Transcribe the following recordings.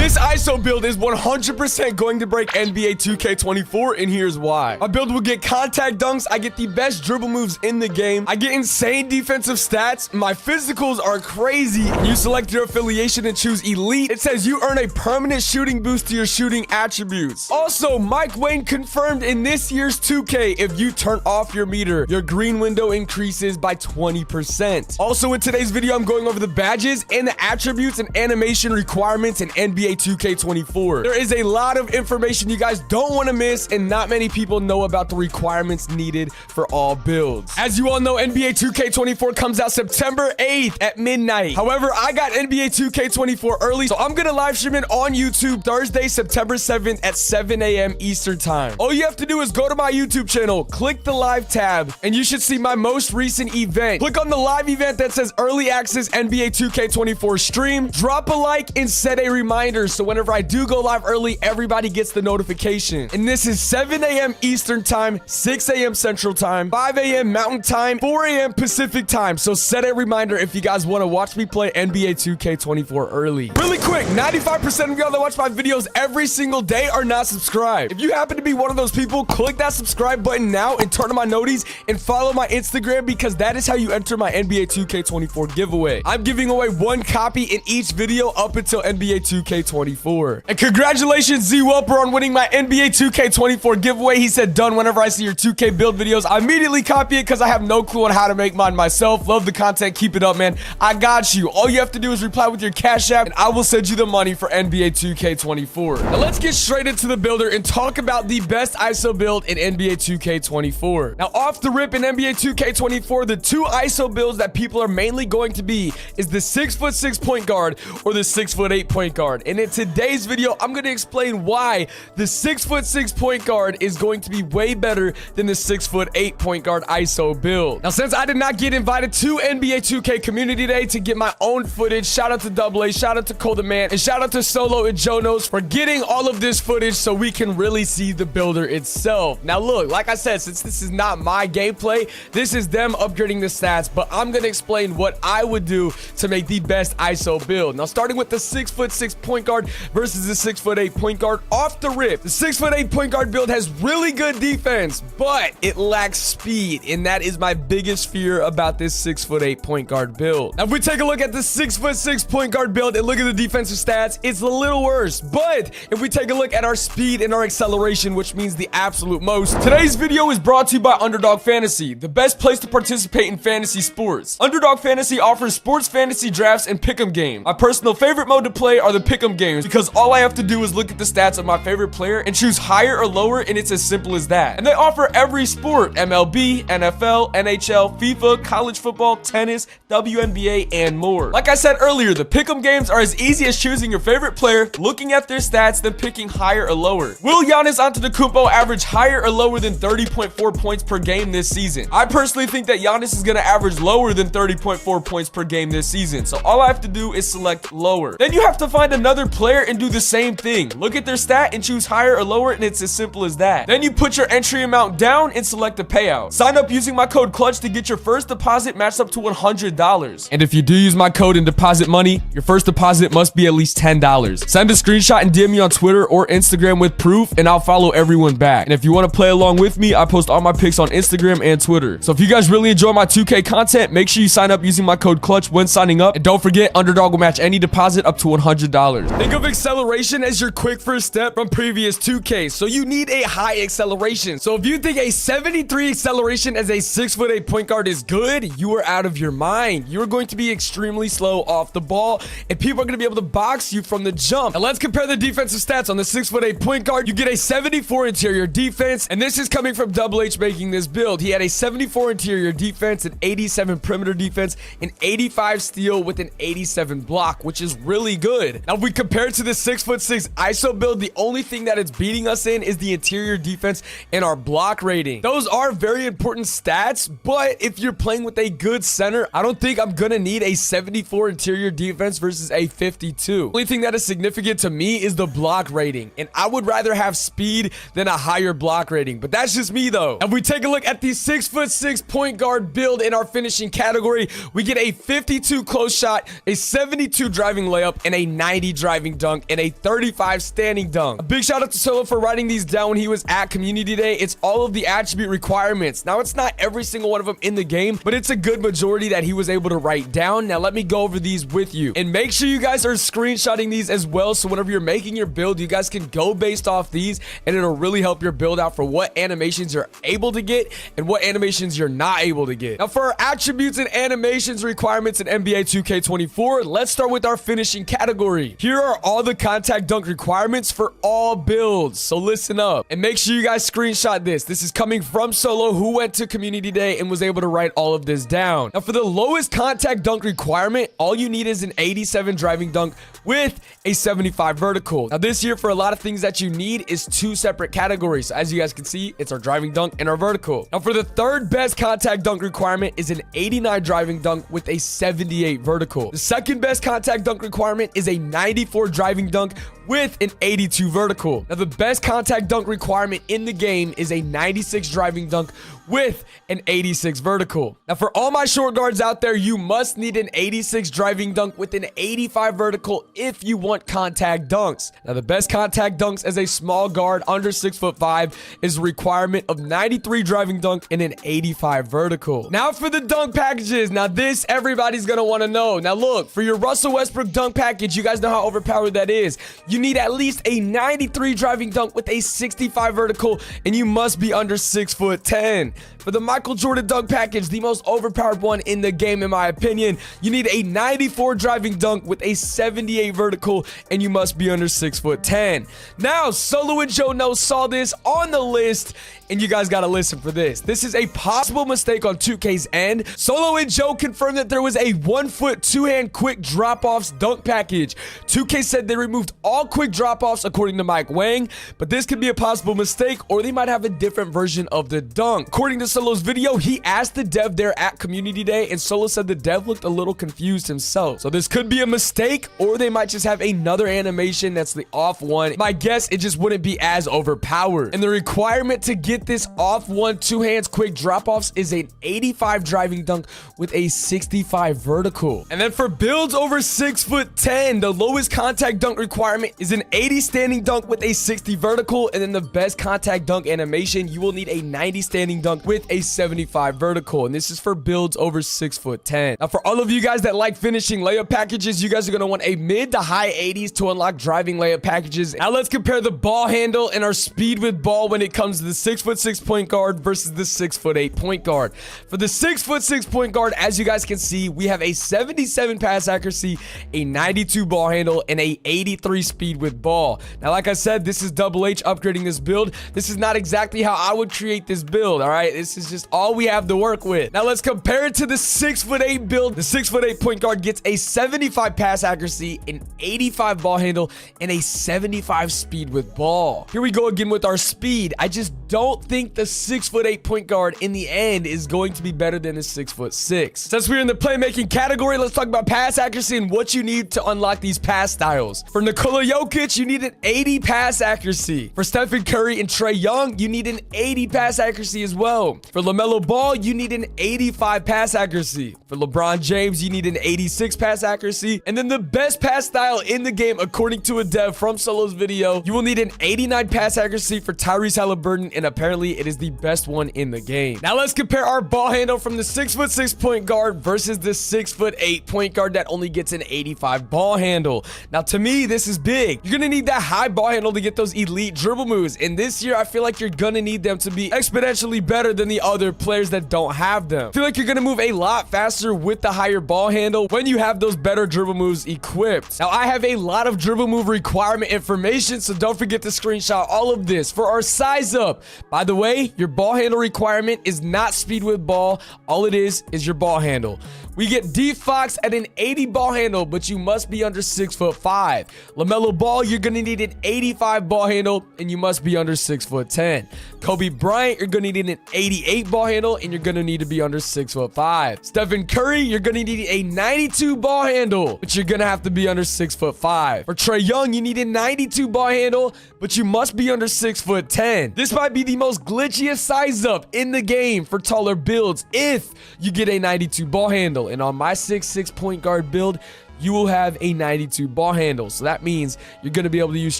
This ISO build is 100% going to break NBA 2K24, and here's why. My build will get contact dunks, I get the best dribble moves in the game, I get insane defensive stats, my physicals are crazy. You select your affiliation and choose elite. It says you earn a permanent shooting boost to your shooting attributes. Also, Mike Wayne confirmed in this year's 2K, if you turn off your meter, your green window increases by 20%. Also, in today's video, I'm going over the badges and the attributes and animation requirements in NBA 2K24. There is a lot of information you guys don't want to miss, and not many people know about the requirements needed for all builds. As you all know, NBA 2K24 comes out September 8th at midnight. However, I got NBA 2K24 early, so I'm gonna live stream it on YouTube Thursday, September 7th at 7 a.m. Eastern time. All you have to do is go to my YouTube channel, click the live tab, and you should see my most recent event. Click on the live event that says Early Access NBA 2K24 stream, drop a like, and set a reminder so whenever I do go live early, everybody gets the notification. And this is 7 a.m. Eastern time, 6 a.m. Central time, 5 a.m. Mountain time, 4 a.m. Pacific time. So set a reminder if you guys want to watch me play NBA 2K24 early. Really quick, 95% of y'all that watch my videos every single day are not subscribed. If you happen to be one of those people, click that subscribe button now and turn on my noties and follow my Instagram, because that is how you enter my NBA 2K24 giveaway. I'm giving away one copy in each video up until NBA 2K24. And congratulations, Z Welper, on winning my NBA 2K24 giveaway. He said, done whenever I see your 2K build videos. I immediately copy it because I have no clue on how to make mine myself. Love the content. Keep it up, man. I got you. All you have to do is reply with your Cash App, and I will send you the money for NBA 2K24. Now let's get straight into the builder and talk about the best ISO build in NBA 2K24. Now off the rip in NBA 2K24, the two ISO builds that people are mainly going to be is the 6'6" point guard or the 6'8" point guard. And in today's video, I'm going to explain why the 6'6" point guard is going to be way better than the 6'8" point guard ISO build. Now, since I did not get invited to NBA 2K Community Day to get my own footage, shout out to Double A, shout out to Cole the Man, and shout out to Solo and Jonos for getting all of this footage so we can really see the builder itself. Now look, like I said, since this is not my gameplay, this is them upgrading the stats, but I'm going to explain what I would do to make the best ISO build. Now, starting with the 6'6" point guard versus the 6'8" point guard. Off the rip, the 6'8" point guard build has really good defense, but it lacks speed, and that is my biggest fear about this 6'8" point guard build. Now, if we take a look at the 6'6" point guard build and look at the defensive stats, it's a little worse. But if we take a look at our speed and our acceleration, which means the absolute most, today's video is brought to you by Underdog Fantasy, the best place to participate in fantasy sports. Underdog Fantasy offers sports fantasy drafts and pick'em games. My personal favorite mode to play are the pick'em games, because all I have to do is look at the stats of my favorite player and choose higher or lower, and it's as simple as that. And they offer every sport: MLB, NFL, NHL, FIFA, college football, tennis, WNBA, and more. Like I said earlier, the pick'em games are as easy as choosing your favorite player, looking at their stats, then picking higher or lower. Will Giannis Antetokounmpo average higher or lower than 30.4 points per game this season? I personally think that Giannis is going to average lower than 30.4 points per game this season, so all I have to do is select lower. Then you have to find another player and do the same thing. Look at their stat and choose higher or lower, and it's as simple as that. Then you put your entry amount down and select a payout. Sign up using my code CLUTCH to get your first deposit matched up to $100. And if you do use my code and deposit money, your first deposit must be at least $10. Send a screenshot and DM me on Twitter or Instagram with proof, and I'll follow everyone back. And if you want to play along with me, I post all my picks on Instagram and Twitter. So if you guys really enjoy my 2K content, make sure you sign up using my code CLUTCH when signing up. And don't forget, Underdog will match any deposit up to $100. Think of acceleration as your quick first step from previous 2K. So you need a high acceleration. So if you think a 73 acceleration as a 6'8" point guard is good, you are out of your mind. You're going to be extremely slow off the ball, and people are going to be able to box you from the jump. Now let's compare the defensive stats on the 6'8" point guard. You get a 74 interior defense, and this is coming from Double H making this build. He had a 74 interior defense, an 87 perimeter defense, an 85 steal with an 87 block, which is really good. Now if we compare it to the 6'6" ISO build, the only thing that it's beating us in is the interior defense and our block rating. Those are very important stats, but if you're playing with a good center, I don't think I'm gonna need a 74 interior defense versus a 52. The only thing that is significant to me is the block rating, and I would rather have speed than a higher block rating, but that's just me though. If we take a look at the 6'6" point guard build in our finishing category, we get a 52 close shot, a 72 driving layup, and a 90 driving driving dunk, and a 35 standing dunk. A big shout out to Solo for writing these down when he was at Community Day. It's all of the attribute requirements. Now, it's not every single one of them in the game, but it's a good majority that he was able to write down. Now, let me go over these with you. And make sure you guys are screenshotting these as well, so whenever you're making your build, you guys can go based off these, and it'll really help your build out for what animations you're able to get and what animations you're not able to get. Now, for our attributes and animations requirements in NBA 2K24, let's start with our finishing category. Here are all the contact dunk requirements for all builds, so listen up and make sure you guys screenshot this. This is coming from Solo, who went to Community Day and was able to write all of this down. Now, for the lowest contact dunk requirement, all you need is an 87 driving dunk with a 75 vertical. Now, this year, for a lot of things that you need is two separate categories. So as you guys can see, it's our driving dunk and our vertical. Now, for the third best contact dunk requirement is an 89 driving dunk with a 78 vertical. The second best contact dunk requirement is a 94 driving dunk with an 82 vertical. Now, the best contact dunk requirement in the game is a 96 driving dunk with an 86 vertical. Now, for all my short guards out there, you must need an 86 driving dunk with an 85 vertical if you want contact dunks. Now, the best contact dunks as a small guard under 6'5" is a requirement of 93 driving dunk and an 85 vertical. Now, for the dunk packages. Now, this everybody's gonna want to know. Now, look, for your Russell Westbrook dunk package, you guys know how overpowered that is. You need at least a 93 driving dunk with a 65 vertical, and you must be under 6'10". For the Michael Jordan dunk package, the most overpowered one in the game, in my opinion, you need a 94 driving dunk with a 78 vertical, and you must be under 6'10". Now, Solo and Joe No saw this on the list, and you guys gotta listen for this. This is a possible mistake on 2K's end. Solo and Joe confirmed that there was a 1 foot, 2-hand quick drop-offs dunk package. 2K said they removed all quick drop-offs according to Mike Wang, but this could be a possible mistake, or they might have a different version of the dunk. According to Solo's video, he asked the dev there at Community Day, and Solo said the dev looked a little confused himself. So this could be a mistake, or they might just have another animation that's the off one. My guess, it just wouldn't be as overpowered. And the requirement to get this off one 2-hands quick drop-offs is an 85 driving dunk with a 65 vertical. And then for builds over 6'10", the lowest contact dunk requirement is an 80 standing dunk with a 60 vertical, and then the best contact dunk animation, you will need a 90 standing dunk with a 75 vertical, and this is for builds over 6'10". Now, for all of you guys that like finishing layup packages, you guys are going to want a mid to high 80s to unlock driving layup packages. Now, let's compare the ball handle and our speed with ball when it comes to the 6'6" point guard versus the 6'8" point guard. For the 6'6" point guard, as you guys can see, we have a 77 pass accuracy, a 92 ball handle, and a 83 speed with ball. Now, like I said, this is Double H upgrading this build. This is not exactly how I would create this build, all right? This is just all we have to work with. Now, let's compare it to the 6'8" build. The 6'8" point guard gets a 75 pass accuracy, an 85 ball handle, and a 75 speed with ball. Here we go again with our speed. I just don't think the 6'8" point guard in the end is going to be better than the 6'6". Since we're in the playmaking category, let's talk about pass accuracy and what you need to unlock these pass styles. For Nikola Jokic, you need an 80 pass accuracy. For Stephen Curry and Trae Young, you need an 80 pass accuracy as well. For LaMelo Ball, you need an 85 pass accuracy. For LeBron James, you need an 86 pass accuracy. And then the best pass style in the game, according to a dev from Solo's video, you will need an 89 pass accuracy for Tyrese Halliburton, and apparently it is the best one in the game. Now let's compare our ball handle from the 6'6" point guard versus the 6'8" point guard that only gets an 85 ball handle. Now, to me, this is big. You're gonna need that high ball handle to get those elite dribble moves, and this year I feel like you're gonna need them to be exponentially better than the other players that don't have them. I feel like you're gonna move a lot faster with the higher ball handle when you have those better dribble moves equipped. Now, I have a lot of dribble move requirement information, so don't forget to screenshot all of this. For our size up, by the way, your ball handle requirement is not speed with ball. All it is your ball handle. We get D Fox at an 80 ball handle, but you must be under 6'5". LaMelo Ball, you're gonna need an 85 ball handle, and you must be under 6'10". Kobe Bryant, you're gonna need an 88 ball handle, and you're gonna need to be under 6'5". Stephen Curry, you're gonna need a 92 ball handle, but you're gonna have to be under 6'5". For Trae Young, you need a 92 ball handle, but you must be under 6'10". This might be the most glitchiest size up in the game for taller builds if you get a 92 ball handle. And on my 6'6" point guard build, you will have a 92 ball handle. So that means you're going to be able to use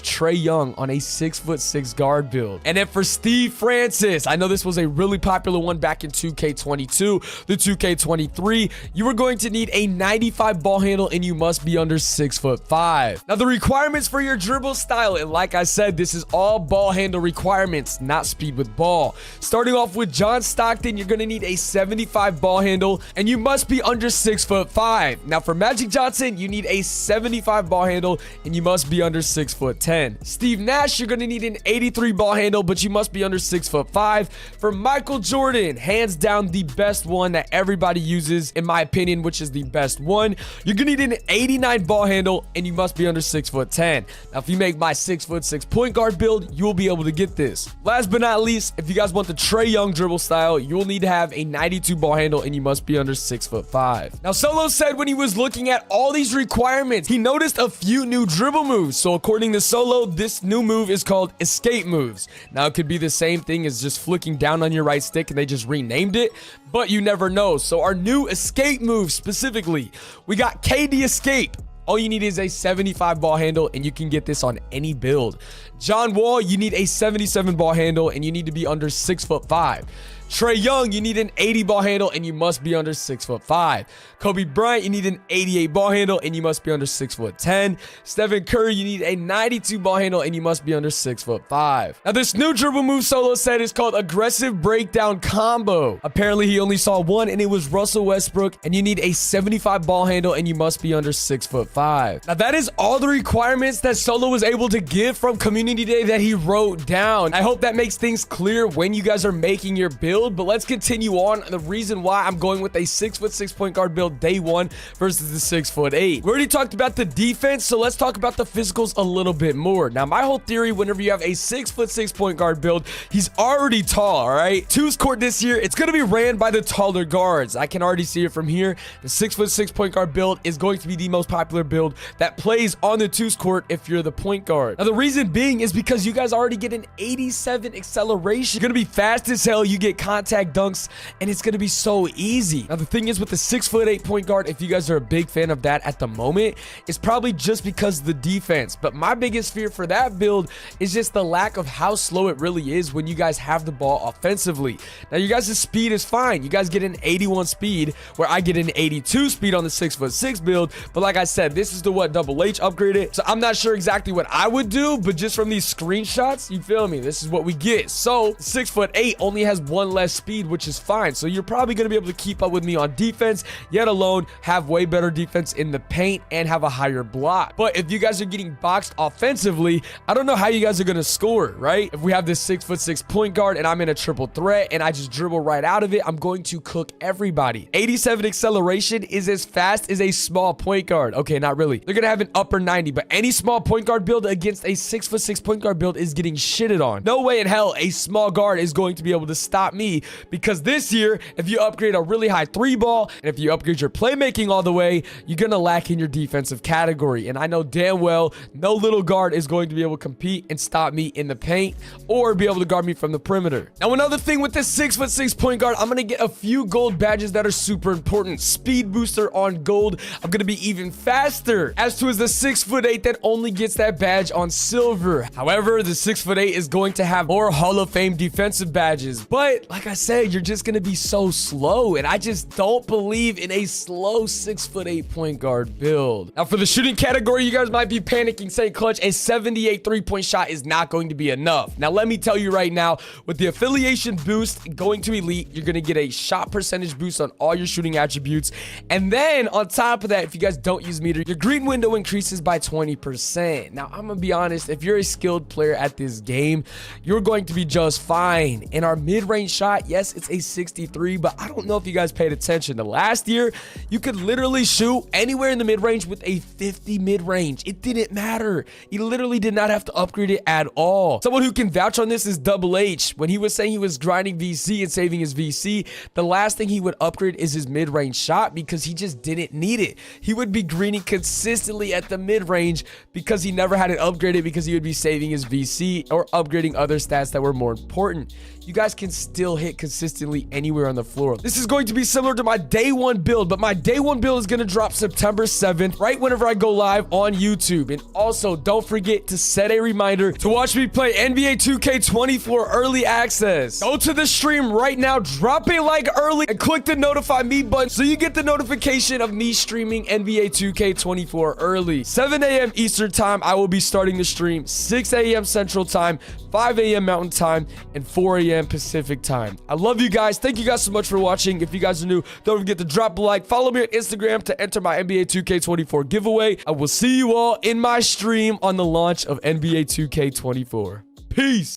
Trae Young on a 6'6" guard build. And then for Steve Francis, I know this was a really popular one back in 2K22, the 2K23, you are going to need a 95 ball handle and you must be under 6'5". Now the requirements for your dribble style, and like I said, this is all ball handle requirements, not speed with ball. Starting off with John Stockton, you're going to need a 75 ball handle and you must be under 6'5". Now for Magic Johnson, you need a 75 ball handle and you must be under 6'10". Steve Nash, you're going to need an 83 ball handle, but you must be under 6'5". For Michael Jordan, hands down the best one that everybody uses, in my opinion, which is the best one, you're going to need an 89 ball handle and you must be under 6'10". Now if you make my 6'6" point guard build, you will be able to get this. Last but not least, if you guys want the Trae Young dribble style, you will need to have a 92 ball handle and you must be under 6'5". Now Solo said when he was looking at all these requirements, he noticed a few new dribble moves. So according to Solo, this new move is called escape moves. Now it could be the same thing as just flicking down on your right stick and they just renamed it, but you never know. So our new escape move specifically, we got KD escape. All you need is a 75 ball handle and you can get this on any build. John Wall, you need a 77 ball handle and you need to be under 6'5". Trae Young, you need an 80 ball handle and you must be under 6'5". Kobe Bryant, you need an 88 ball handle and you must be under 6'10". Stephen Curry, you need a 92 ball handle and you must be under 6'5". Now this new dribble move Solo said is called aggressive breakdown combo. Apparently he only saw one and it was Russell Westbrook, and you need a 75 ball handle and you must be under 6'5". Now that is all the requirements that Solo was able to give from Community Day that he wrote down. I hope that makes things clear when you guys are making your build. But let's continue on. The reason why I'm going with a 6'6" point guard build day one versus the 6'8". We already talked about the defense, so let's talk about the physicals a little bit more. Now, my whole theory, whenever you have a 6'6" point guard build, he's already tall, all right? Twos court this year, it's going to be ran by the taller guards. I can already see it from here. The 6'6" point guard build is going to be the most popular build that plays on the twos court if you're the point guard. Now, the reason being is because you guys already get an 87 acceleration. You're going to be fast as hell. You get contact dunks and it's going to be so easy. Now the thing is with the 6'8" point guard, if you guys are a big fan of that at the moment, it's probably just because of the defense. But my biggest fear for that build is just the lack of how slow it really is when you guys have the ball offensively. Now you guys' speed is fine. You guys get an 81 speed where I get an 82 speed on the 6'6" build. But like I said, this is the what Double H upgraded. So I'm not sure exactly what I would do, but just from these screenshots, you feel me? This is what we get. So 6'8" only has one less speed, which is fine. So you're probably going to be able to keep up with me on defense, yet alone have way better defense in the paint and have a higher block. But if you guys are getting boxed offensively, I don't know how you guys are going to score, right? If we have this 6'6" point guard and I'm in a triple threat and I just dribble right out of it, I'm going to cook everybody. 87 acceleration is as fast as a small point guard. Okay, not really. They're going to have an upper 90, but any small point guard build against a 6'6" point guard build is getting shitted on. No way in hell a small guard is going to be able to stop me, because this year, if you upgrade a really high 3 ball and if you upgrade your playmaking all the way, you're going to lack in your defensive category. And I know damn well no little guard is going to be able to compete and stop me in the paint or be able to guard me from the perimeter. Now, another thing with this 6'6" point guard, I'm going to get a few gold badges that are super important. Speed booster on gold. I'm going to be even faster. As to is the 6'8" that only gets that badge on silver. However, the 6'8" is going to have more Hall of Fame defensive badges. But like I said, you're just going to be so slow, and I just don't believe in a slow 6'8" point guard build. Now for the shooting category, you guys might be panicking, saying, Clutch, a 78 3-point shot is not going to be enough. Now let me tell you right now, with the affiliation boost going to elite, you're going to get a shot percentage boost on all your shooting attributes, and then on top of that, if you guys don't use meter, your green window increases by 20%. Now I'm gonna be honest, if you're a skilled player at this game, you're going to be just fine. In our mid-range shot, yes, it's a 63, but I don't know if you guys paid attention to last year. You could literally shoot anywhere in the mid-range with a 50 mid-range. It didn't matter. You literally did not have to upgrade it at all. Someone who can vouch on this is Double H. When he was saying he was grinding VC and saving his VC, the last thing he would upgrade is his mid-range shot because he just didn't need it. He would be greening consistently at the mid-range because he never had it upgraded because he would be saving his VC or upgrading other stats that were more important. You guys can still will hit consistently anywhere on the floor. This is going to be similar to my day one build, but my day one build is going to drop September 7th, right whenever I go live on YouTube. And also, don't forget to set a reminder to watch me play NBA 2K24 early access. Go to the stream right now, drop a like early, and click the notify me button so you get the notification of me streaming NBA 2K24 early. 7 a.m. Eastern time, I will be starting the stream. 6 a.m. Central time, 5 a.m. Mountain time, and 4 a.m. Pacific time. I love you guys. Thank you guys so much for watching. If you guys are new, don't forget to drop a like. Follow me on Instagram to enter my NBA 2K24 giveaway. I will see you all in my stream on the launch of NBA 2K24. Peace.